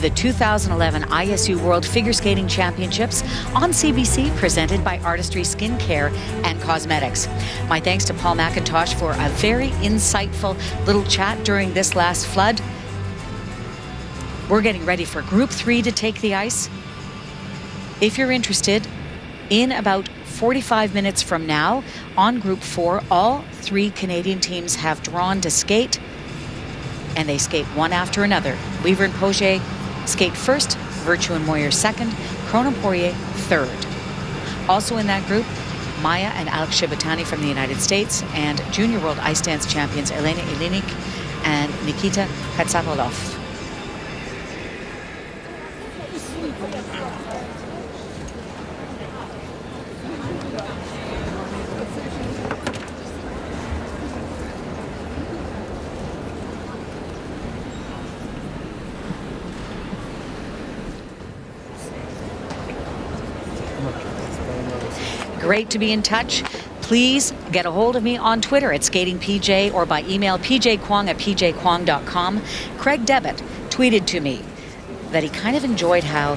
The 2011 ISU World Figure Skating Championships on CBC, presented by Artistry Skincare and Cosmetics. My thanks to Paul McIntosh for a very insightful little chat during this last flood. We're getting ready for Group 3 to take the ice. If you're interested, in about 45 minutes from now, on Group 4, all 3 Canadian teams have drawn to skate, and they skate one after another. Weaver and Pogier skate first, Virtue and Moyer second, Krohn and Poirier third. Also in that group, Maya and Alex Shibatani from the United States, and Junior World Ice Dance champions Elena Ilinik and Nikita Katsapolov. Great to be in touch. Please get a hold of me on Twitter at SkatingPJ or by email pjkwong@pjkwong.com. Craig Devitt tweeted to me that he kind of enjoyed how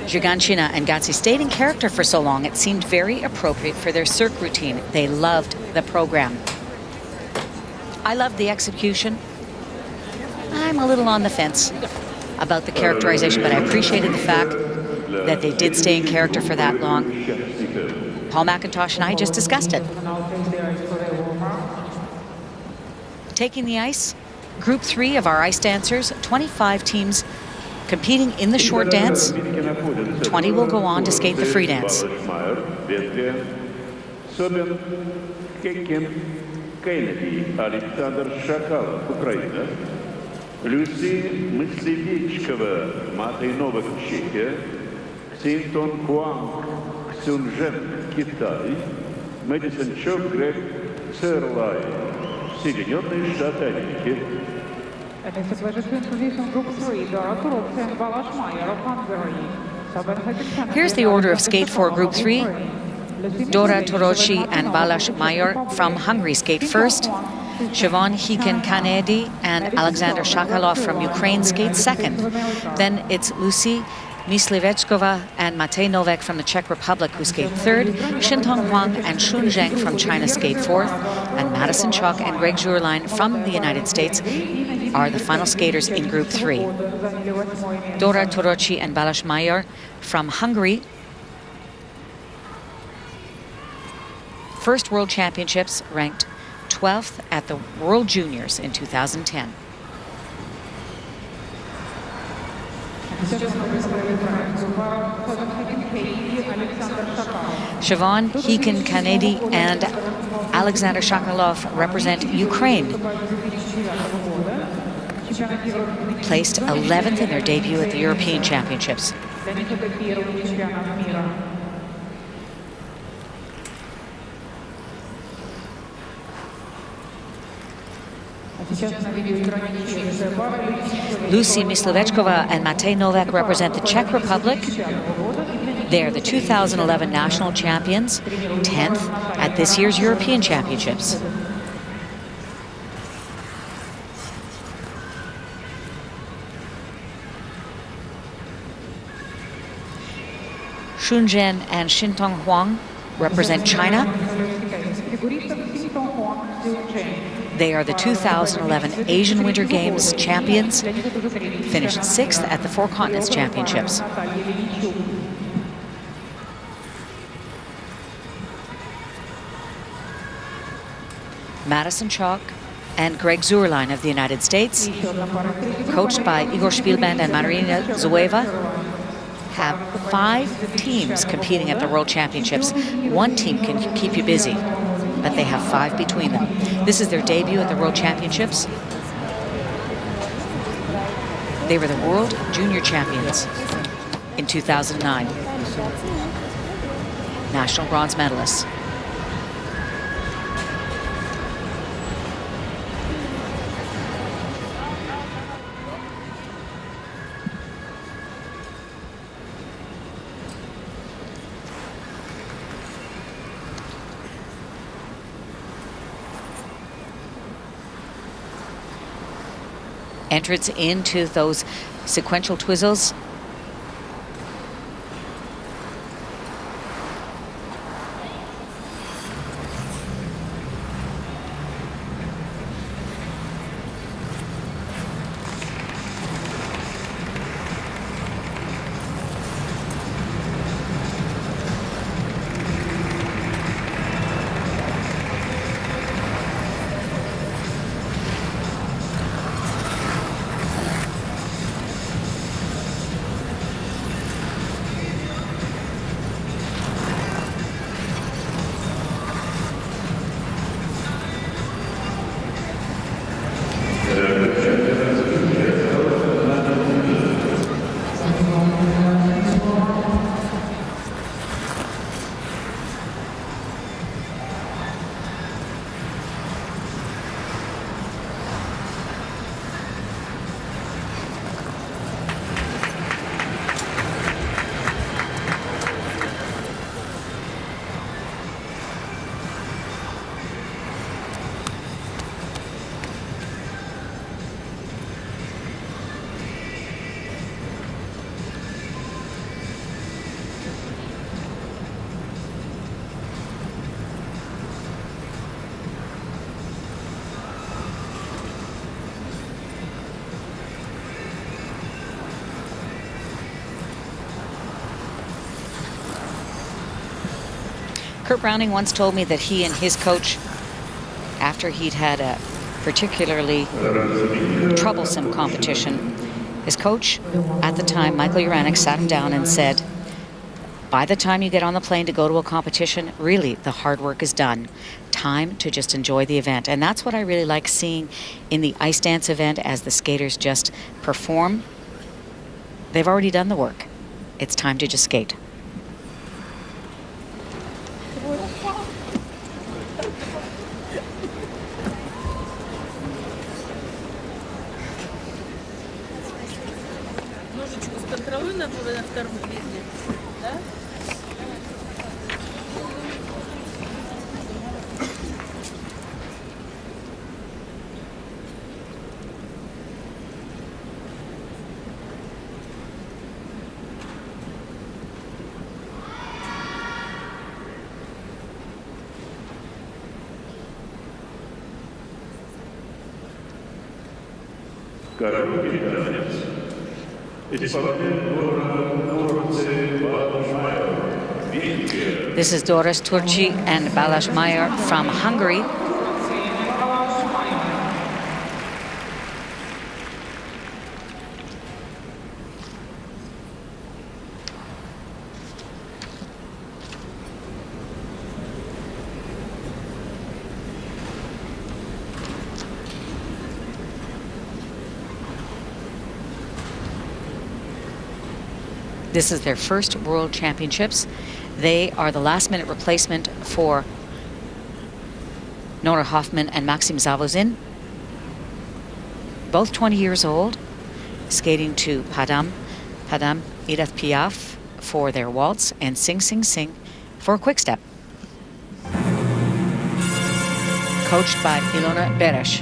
Giganshina and Gatsi stayed in character for so long. It seemed very appropriate for their cirque routine. They loved the program. I loved the execution. I'm a little on the fence about the characterization, but I appreciated the fact that they did stay in character for that long. Paul McIntosh and I just discussed it. Taking the ice, Group 3 of our ice dancers, 25 teams competing in the short dance. 20 will go on to skate the free dance. Китай, Мэдисон Чок, Грег, Серлай, Соединенные Штаты Америки. Here's the order of skate for Group 3. Dora Toroci and Balázs Major from Hungary skate first. Siobhan Hiken-Kanedi and Alexander Shakalov from Ukraine skate second. Then it's Lucy Myslivechkova and Matej Novak from the Czech Republic who skate third. Shintong Huang and Shun Zheng from China skate fourth. And Madison Chalk and Greg Zurline from the United States are the final skaters in Group 3. Dora Toroci and Balázs Major from Hungary. First World Championships, ranked 12th at the World Juniors in 2010. Siobhan Hiken-Kanedi and Alexander Shakalov represent Ukraine. Placed 11th in their debut at the European Championships. Lucy Myslivechkova and Matej Novak represent the Czech Republic. They are the 2011 national champions, 10th at this year's European Championships. Shun Zheng and Shintong Huang represent China. They are the 2011 Asian Winter Games champions, finished 6th at the Four Continents Championships. Madison Chalk and Greg Zurline of the United States, coached by Igor Spielband and Marina Zueva, have 5 teams competing at the World Championships. One team can keep you busy, but they have 5 between them. This is their debut at the World Championships. They were the World Junior Champions in 2009. National bronze medalists. entrance into those sequential twizzles. Kurt Browning once told me that he and his coach, after he'd had a particularly troublesome competition, his coach at the time, Michael Uranek, sat him down and said, by the time you get on the plane to go to a competition, really the hard work is done. Time to just enjoy the event. And that's what I really like seeing in the ice dance event as the skaters just perform. They've already done the work. It's time to just skate. Короткий танец. This is Doris Turci and Balázs Mayer from Hungary. This is their first World Championships. They are the last-minute replacement for Nora Hoffman and Maxim Zavozin. Both 20 years old, skating to Padam, Edith Piaf for their waltz, and Sing Sing Sing for a quick step. Coached by Ilona Beresh.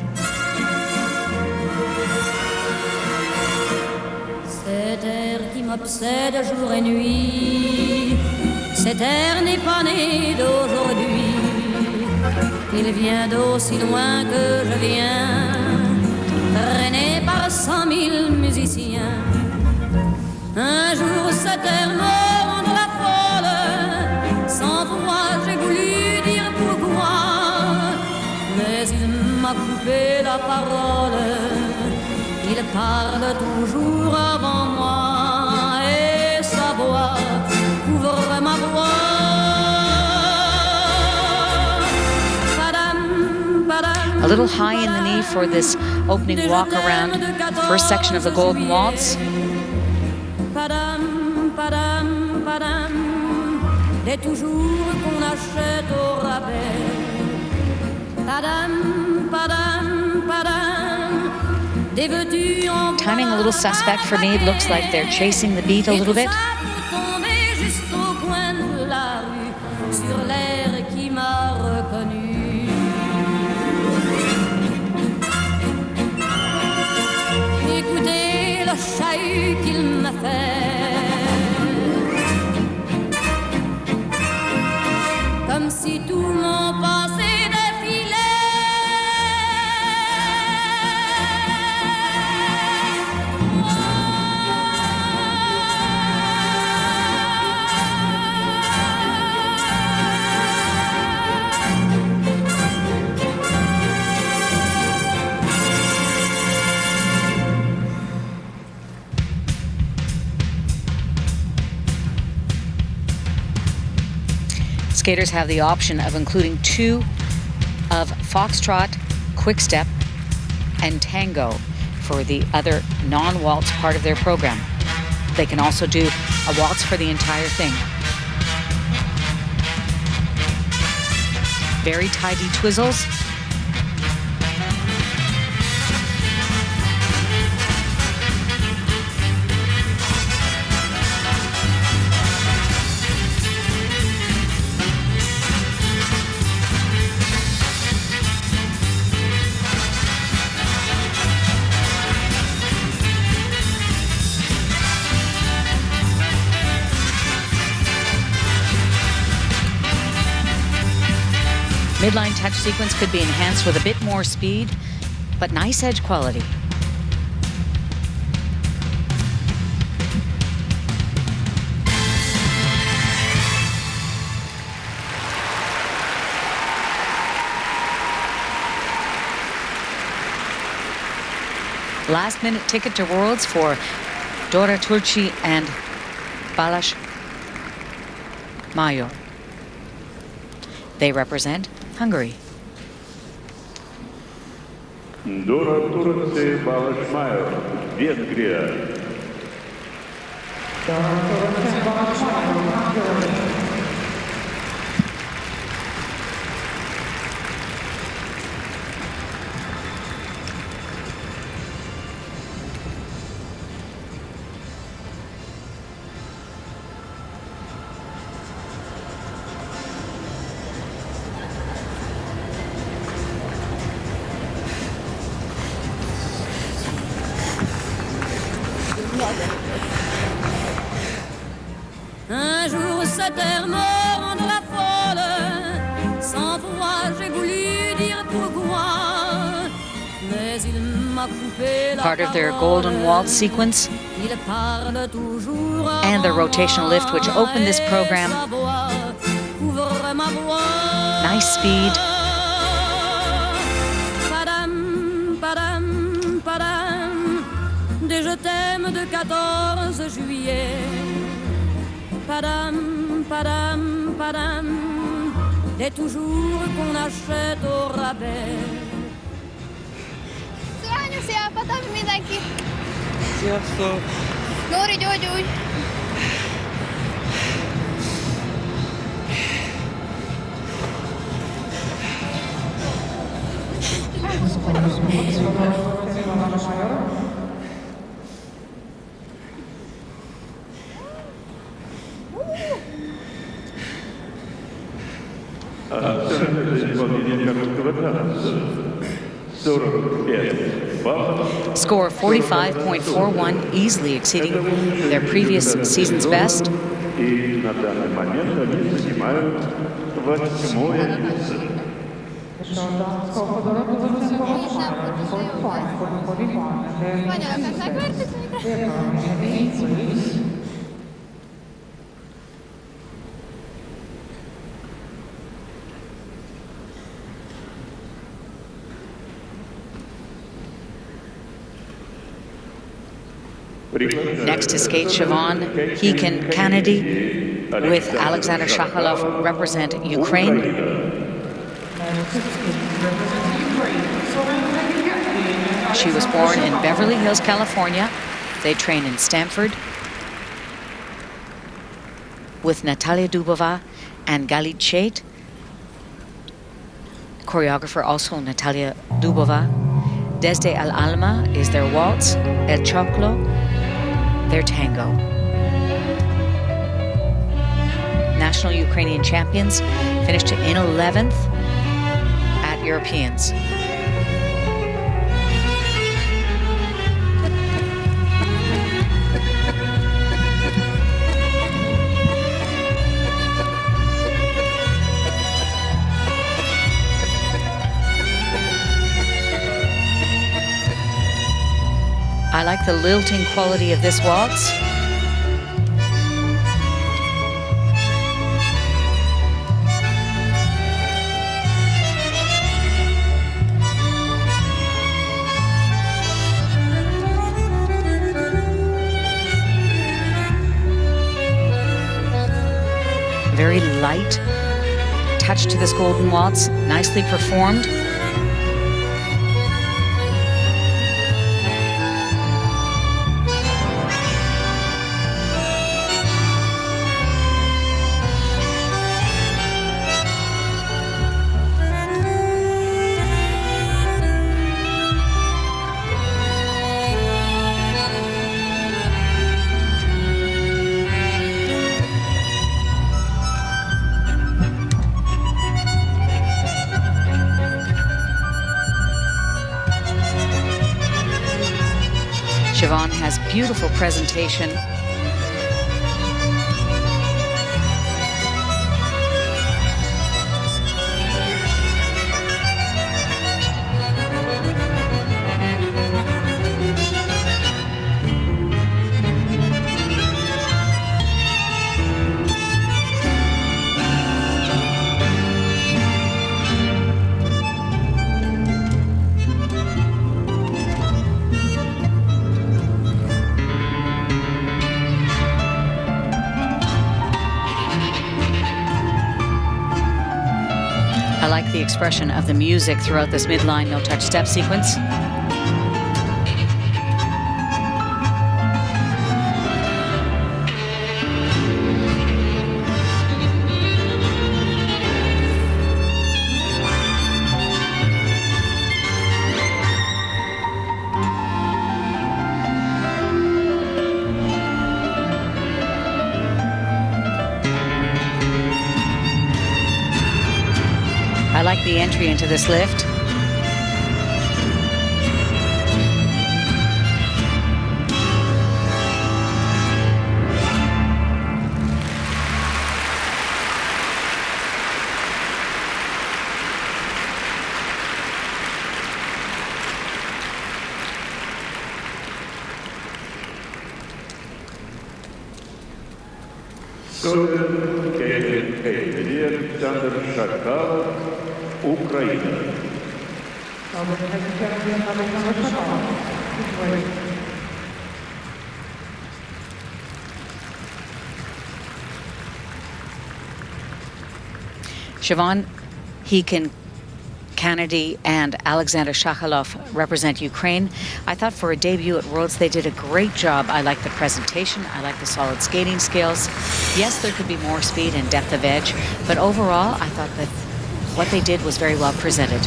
Cet air qui m'obsède jour et nuit, cet air n'est pas né d'aujourd'hui. Il vient d'aussi loin que je viens, traîné par 100 000 musiciens. Un jour cet air me rend la folle, sans voix j'ai voulu dire pourquoi, mais il m'a coupé la parole. Il parle toujours avant moi et sa voix couvre ma voix. A little high in the knee for this opening walk around first section of the Golden Waltz. Padam, padam, padam, des toujours qu'on achète au rabais. Padam, padam, padam. Timing a little suspect for me. It looks like they're chasing the beat a little bit. chahut qu'il m'a fait. Comme si tout mon passé défilait. Skaters have the option of including 2 of foxtrot, quickstep, and tango for the other non-waltz part of their program. They can also do a waltz for the entire thing. Very tidy twizzles. Midline touch sequence could be enhanced with a bit more speed, but nice edge quality. Last-minute ticket to Worlds for Dora Turci and Balázs Major. They represent Hungary. Dora Turci, Balázs Major, Венгрия. Un jour cette terre me rendra folle, sans foi j'ai voulu dire pourquoi, mais il m'a coupé la Part of their golden waltz sequence il parle toujours and the rotational lift, which opened this program. Nice speed. Padam, padam, padam, des je t'aime de 14 juillet. Padam, padam, padam, des toujours qu'on achète au rabais. Szia, Patam, mindenki! Sziasztok! Lóri, gyógyulj! Score 45.41, easily exceeding their previous season's best. И на данный момент они занимают 8-е место. Next to skate Siobhan Heekin Kennedy with Alexander Shakhalov represent Ukraine. She was born in Beverly Hills, California. They train in Stanford with Natalia Dubova and Galit Chait. Choreographer also Natalia Dubova. Desde Al Alma is their waltz, El Choclo, their tango. National Ukrainian champions finished in 11th at Europeans. like the lilting quality of this waltz. Very light touch to this golden waltz, nicely performed. Siobhan has beautiful presentation. I like the expression of the music throughout this midline no-touch step sequence. I like the entry into this lift. Украина. Siobhan, Hekin, Kennedy, and Alexander Shakhalov represent Ukraine. I thought for a debut at Worlds they did a great job. I like the presentation, I like the solid skating skills. Yes, there could be more speed and depth of edge, but overall I thought that what they did was very well presented.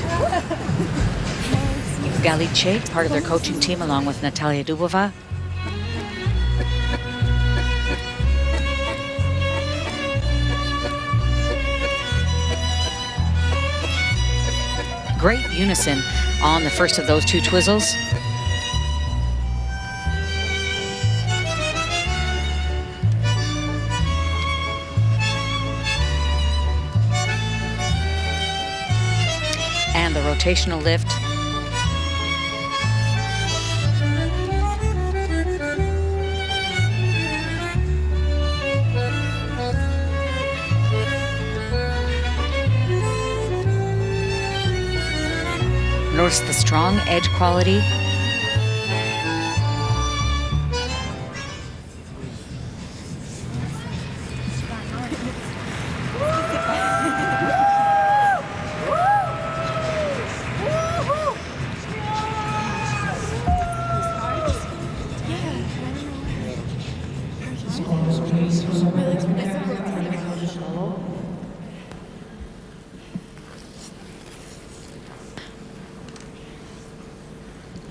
Galice, part of their coaching team, along with Natalia Dubova. Great unison on the first of those two twizzles. And the rotational lift. Notice the strong edge quality.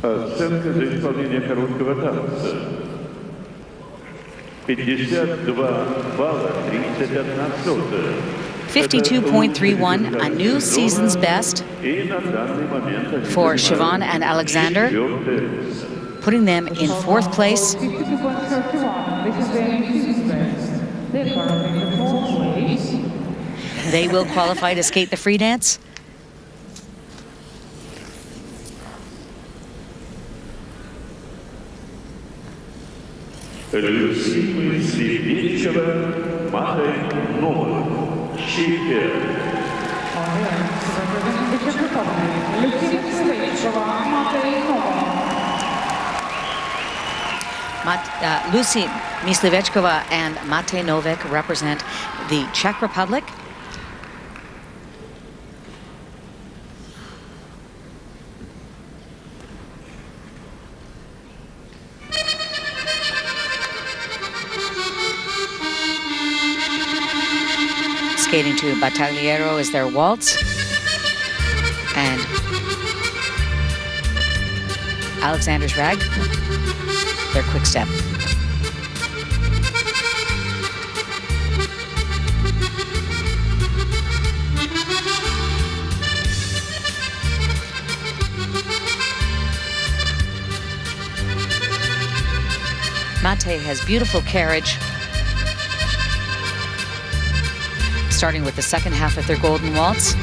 Оценка за исполнение короткого танца. 52 балла, 31 сотая. 52.31, a new season's best for Siobhan and Alexander, putting them in fourth place. They will qualify to skate the free dance. Люси Мыслевичева, Махай Новых, Чехия. Lucy Myslivečkova and Matej Novak represent the Czech Republic. Skating to Battagliero is their waltz. And Alexander's rag, their quick step. Matej has beautiful carriage, starting with the second half of their golden waltz.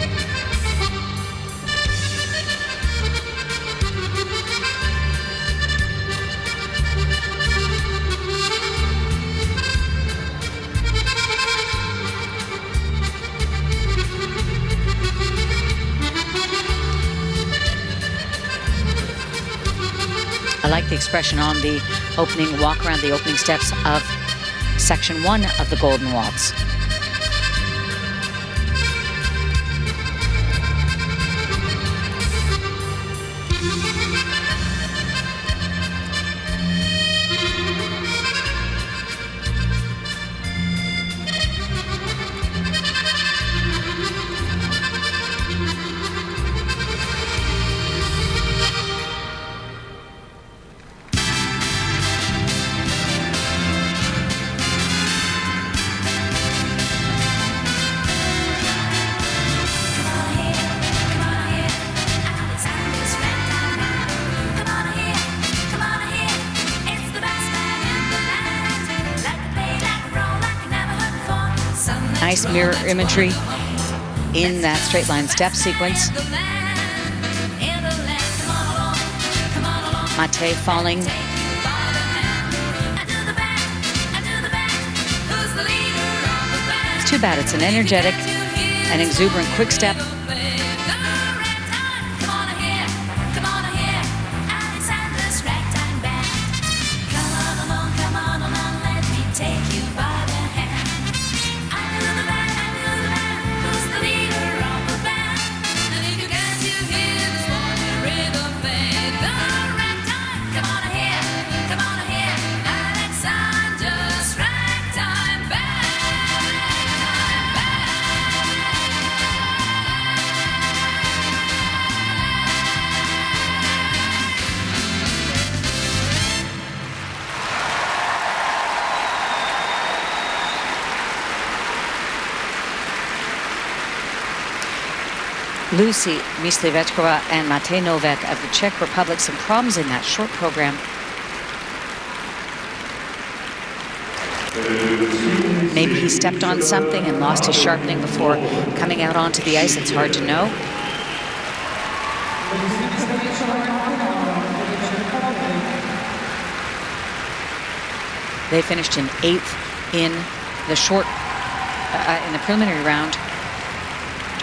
I like the expression on the opening walk around the opening steps of section 1 of the Golden Waltz. Nice mirror imagery in that straight line step sequence. Matej falling. It's too bad. It's an energetic and exuberant quick step. Lucy Myslivečkova and Matej Novak of the Czech Republic. Some problems in that short program. Maybe he stepped on something and lost his sharpening before coming out onto the ice. It's hard to know. They finished in 8th in the short, in the preliminary round.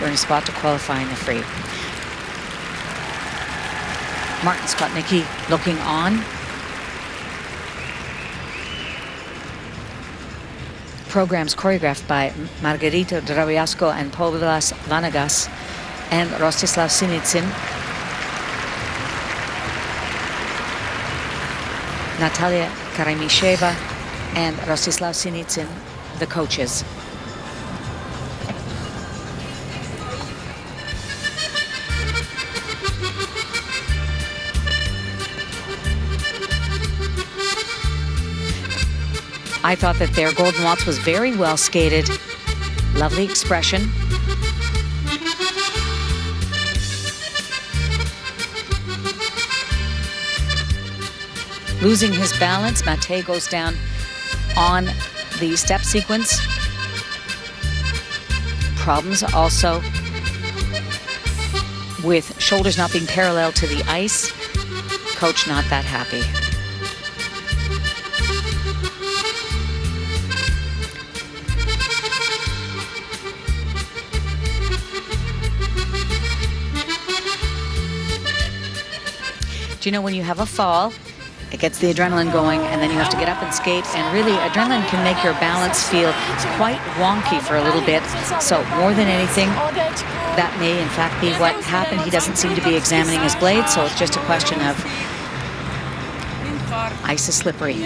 Earn a spot to qualify in the free. Martin Skotnicki looking on. Programs choreographed by Margarita Draviasko and Povilas Vanagas and Rostislav Sinitsyn. Natalia Karamisheva and Rostislav Sinitsyn, the coaches. I thought that their Golden Waltz was very well skated. Lovely expression. Losing his balance, Matej goes down on the step sequence. Problems also with shoulders not being parallel to the ice. Coach not that happy. Do you know when you have a fall, it gets the adrenaline going, and then you have to get up and skate, and really adrenaline can make your balance feel quite wonky for a little bit. So more than anything, that may in fact be what happened. He doesn't seem to be examining his blade, so it's just a question of ice is slippery.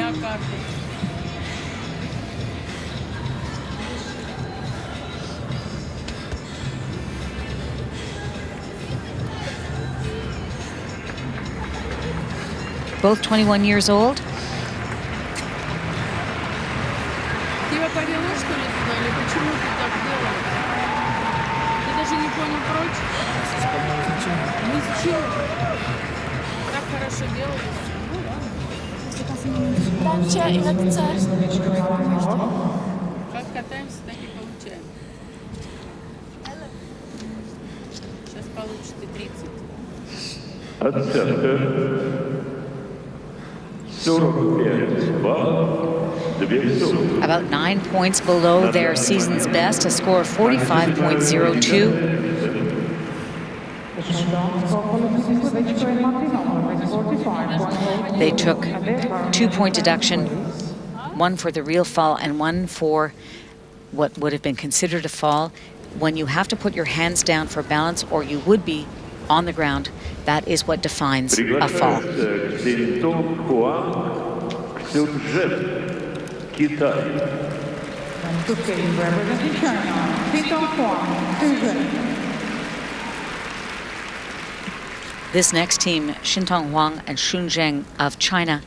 Both 21 years old. Как катаемся, так и получаем. Сейчас получите 30. Оценка 45 баллов. About 9 points below their season's best, a score of 45.02. They took 2-point deduction, one for the real fall and one for what would have been considered a fall. When you have to put your hands down for balance, or you would be on the ground, that is what defines a fall. This next team, Xintong Huang and Xun Zheng of China,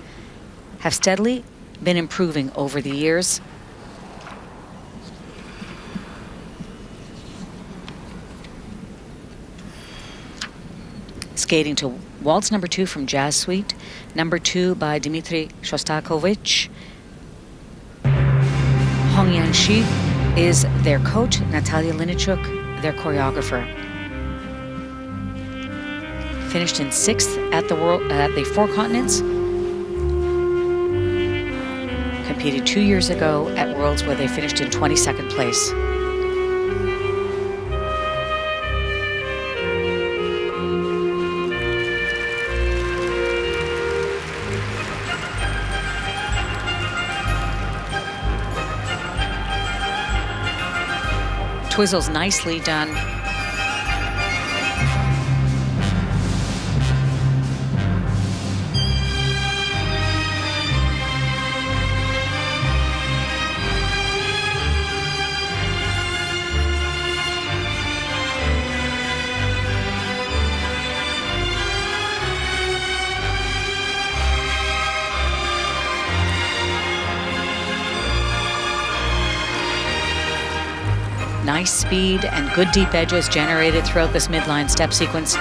have steadily been improving over the years. Skating to waltz number 2 from Jazz Suite, number 2 by Dmitry Shostakovich. Hong Yanxi is their coach, Natalia Linichuk, their choreographer. Finished in 6th at the Four Continents. Competed 2 years ago at Worlds, where they finished in 22nd place. Twizzles nicely done. Nice speed and good deep edges generated throughout this midline step sequence.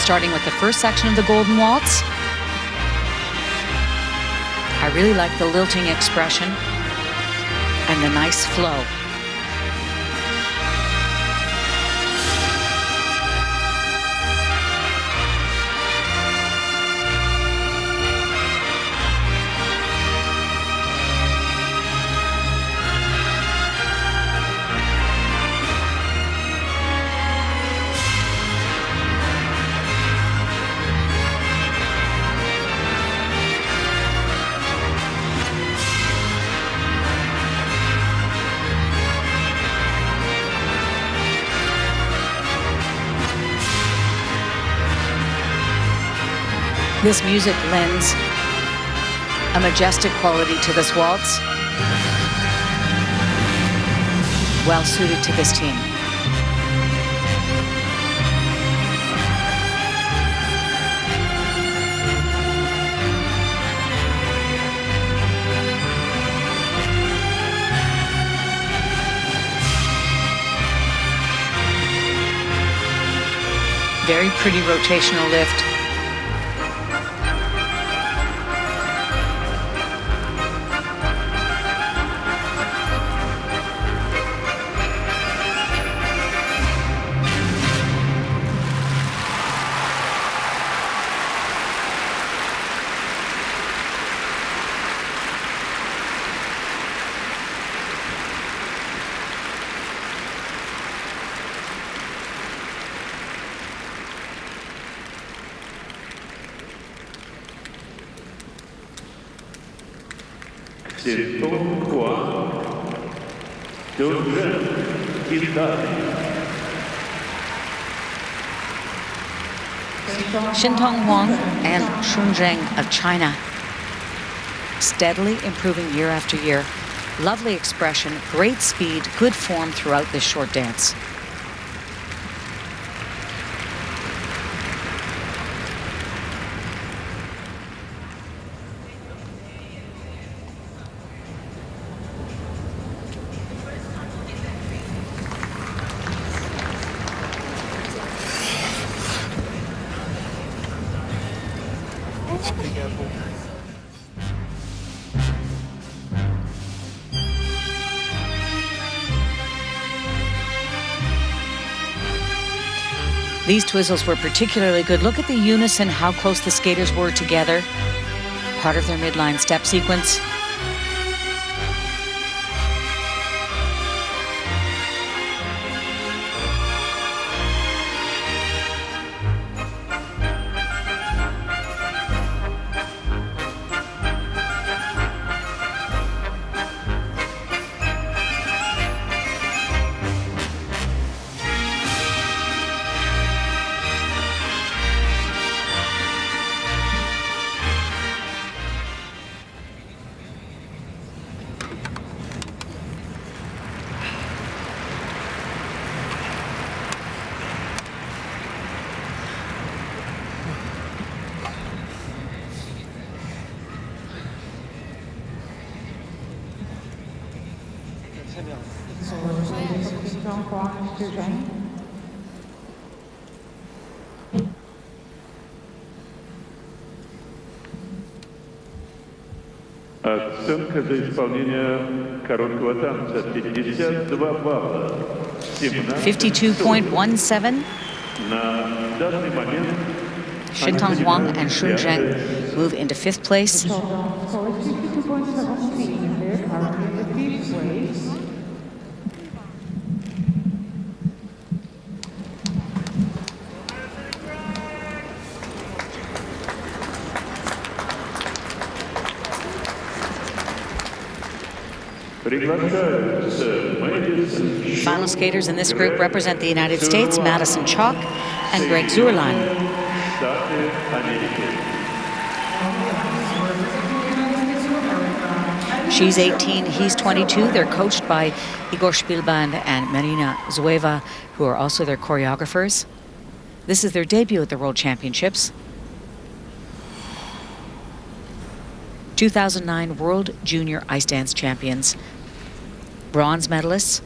Starting with the first section of the Golden Waltz. I really like the lilting expression and the nice flow. This music lends a majestic quality to this waltz, well suited to this team. Very pretty rotational lift. C'est pourquoi Children, Italy. Xintong Huang and Shunzheng of China, steadily improving year after year. Lovely expression, great speed, good form throughout this short dance. These twizzles were particularly good. Look at the unison, how close the skaters were together. Part of their midline step sequence. Оценка за исполнение короткого танца 52 балла. 52.17. На данный момент Xintong Huang and Shunzheng move into 5th place. Final skaters in this group represent the United States, Madison Chalk and Greg Zurlein. She's 18, he's 22. They're coached by Igor Spielband and Marina Zueva, who are also their choreographers. This is their debut at the World Championships. 2009 World Junior Ice Dance Champions, bronze medalists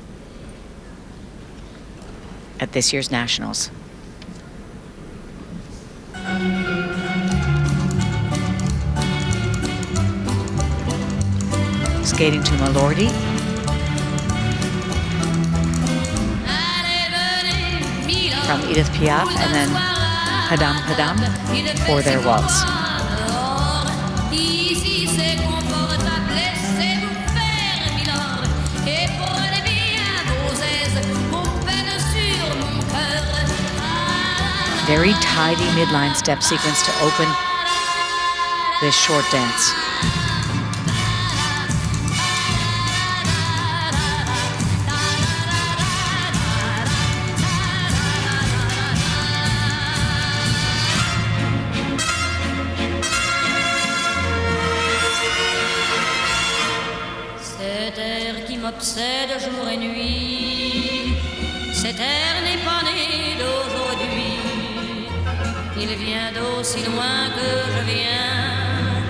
at this year's Nationals. Skating to Malordi. From Edith Piaf, and then Padam Padam for their waltz. Very tidy midline step sequence to open this short dance. Cet air qui m'obsède jour et nuit, cet air n'est pas né d'aujourd'hui. Il vient d'aussi loin que je viens,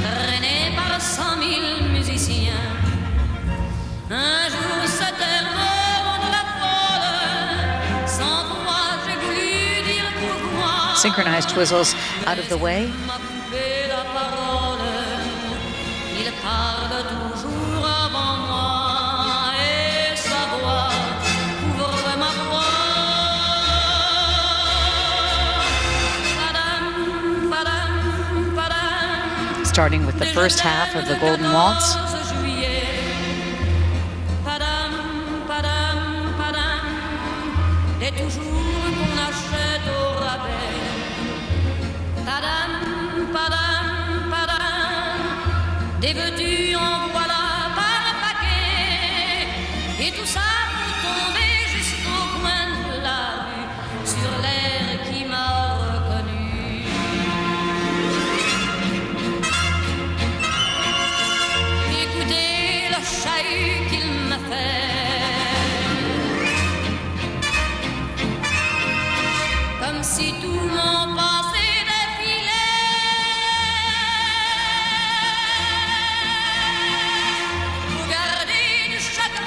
traîné par 100 000 musiciens. Un jour cet air me rendra folle, sans toi j'ai voulu dire pourquoi. Synchronized twizzles out of the way. Il m'a coupé la parole, il parle toujours avant moi, et sa voix couvre ma voix. Starting with the first half of the Golden Waltz. Des veux-tu en voilà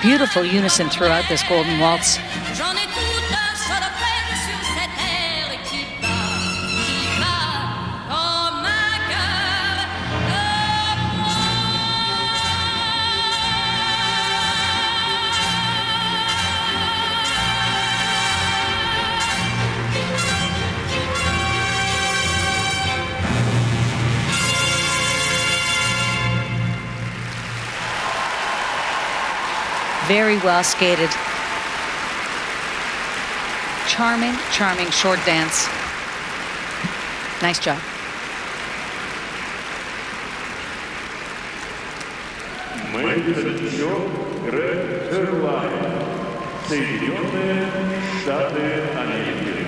Beautiful unison throughout this golden waltz. J'en ai toute solitaire sur cette terre qui bat comme un cœur de Very well skated. Charming, charming short dance. Nice job. Соединенные Штаты Америки.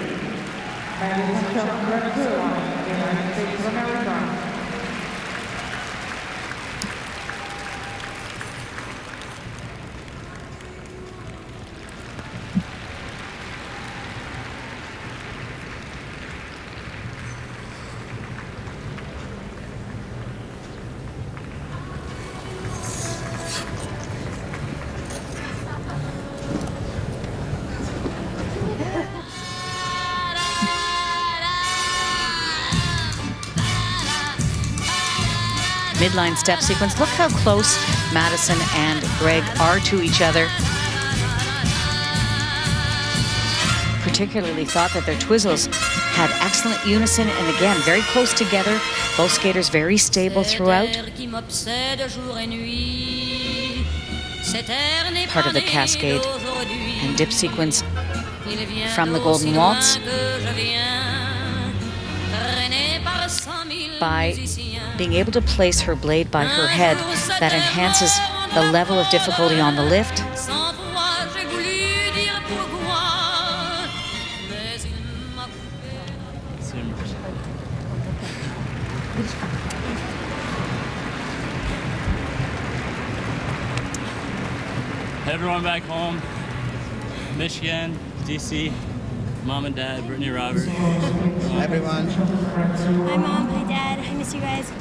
Midline step sequence. Look how close Madison and Greg are to each other. Particularly thought that their twizzles had excellent unison, and again, very close together. Both skaters very stable throughout. Part of the cascade and dip sequence from the Golden Waltz. By being able to place her blade by her head, that enhances the level of difficulty on the lift. Everyone back home, Michigan, DC, Mom and Dad, Brittany, Robert. Everyone. Hi, Mom. Hi, Dad. I miss you guys.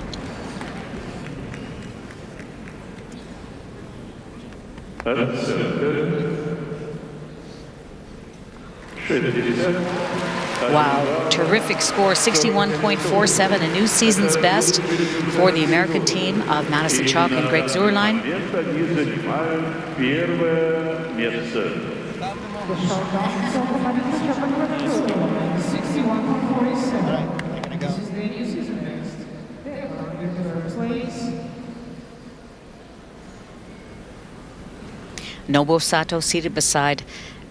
Wow, terrific score, 61.47, a new season's best for the American team of Madison Chalk and Greg Zuerlein. Nobuo Sato seated beside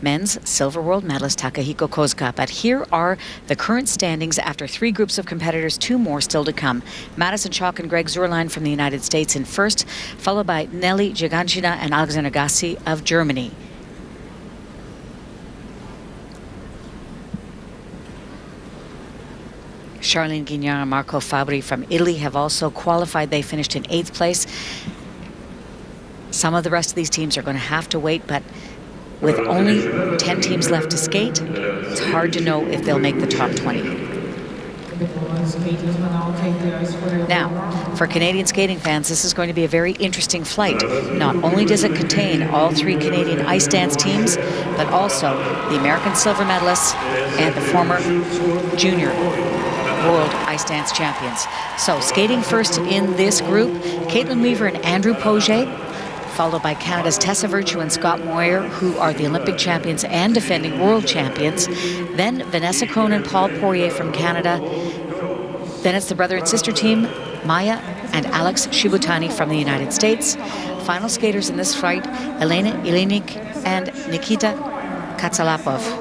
men's silver world medalist Takahiko Kozuka. But here are the current standings after 3 groups of competitors, 2 more still to come. Madison Chalk and Greg Zuerlein from the United States in first, followed by Nelly Giganchina and Alexander Gassi of Germany. Charlene Guignard and Marco Fabri from Italy have also qualified. They finished in 8th place. Some of the rest of these teams are going to have to wait, but with only 10 teams left to skate, it's hard to know if they'll make the top 20. Now, for Canadian skating fans, this is going to be a very interesting flight. Not only does it contain all 3 Canadian ice dance teams, but also the American silver medalists and the former junior world ice dance champions. So skating first in this group, Caitlin Weaver and Andrew Poget, followed by Canada's Tessa Virtue and Scott Moyer, who are the Olympic champions and defending world champions. Then Vanessa Cronin and Paul Poirier from Canada. Then it's the brother and sister team, Maya and Alex Shibutani from the United States. Final skaters in this flight, Elena Ilinik and Nikita Katsalapov.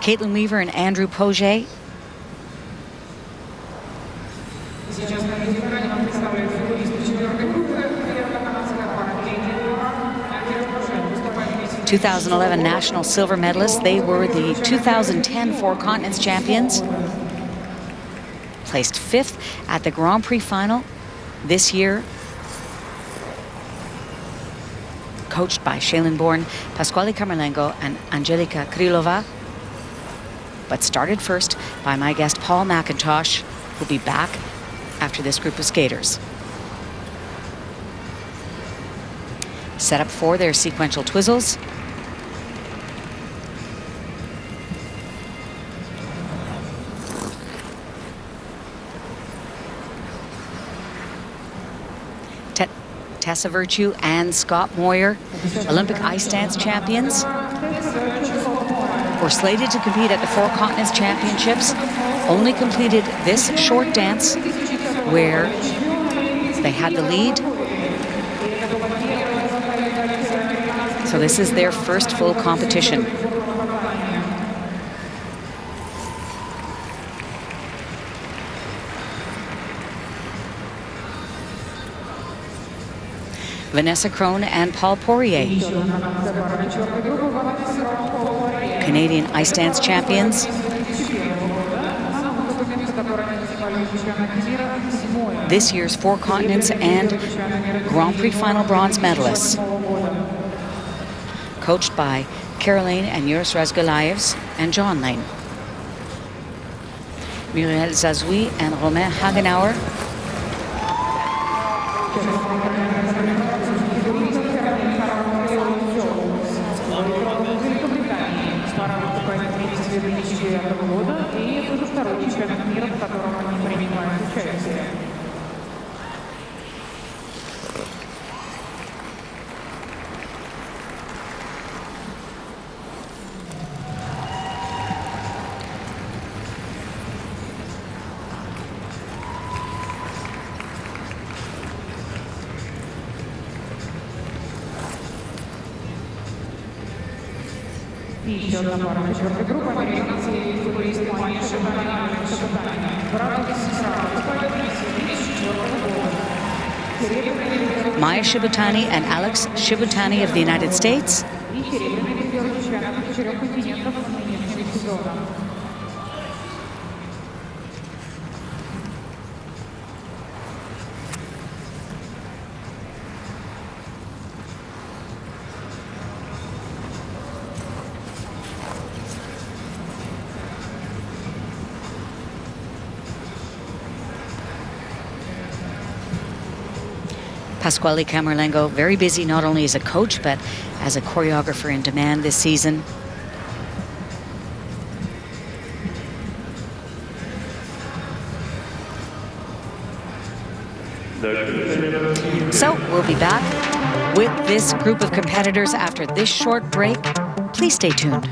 Caitlin Weaver and Andrew Poget. ...2011 national silver medalists. They were the 2010 Four Continents champions. Placed 5th at the Grand Prix final this year. Coached by Shailin Bourne, Pasquale Camerlengo, and Angelica Krylova. but started first by my guest Paul McIntosh, who'll be back after this group of skaters. Set up for their sequential twizzles. Tessa Virtue and Scott Moyer, Olympic ice dance champions, were slated to compete at the Four Continents Championships, only completed this short dance where they had the lead. So this is their first full competition. Vanessa Crone and Paul Poirier, Canadian ice dance champions. This year's Four Continents and Grand Prix final bronze medalists. Coached by Caroline and Yuris Razgalaevs and John Lane. Muriel Zazoui and Romain Hagenauer. Ще одна пара на четвертий груп. Американці футболісти Майя Шибутані і Шибутані. Брати сестра Maya Shibutani and Alex Shibutani of the United States. Pasquale Camerlengo, very busy not only as a coach, but as a choreographer in demand this season. So we'll be back with this group of competitors after this short break. Please stay tuned.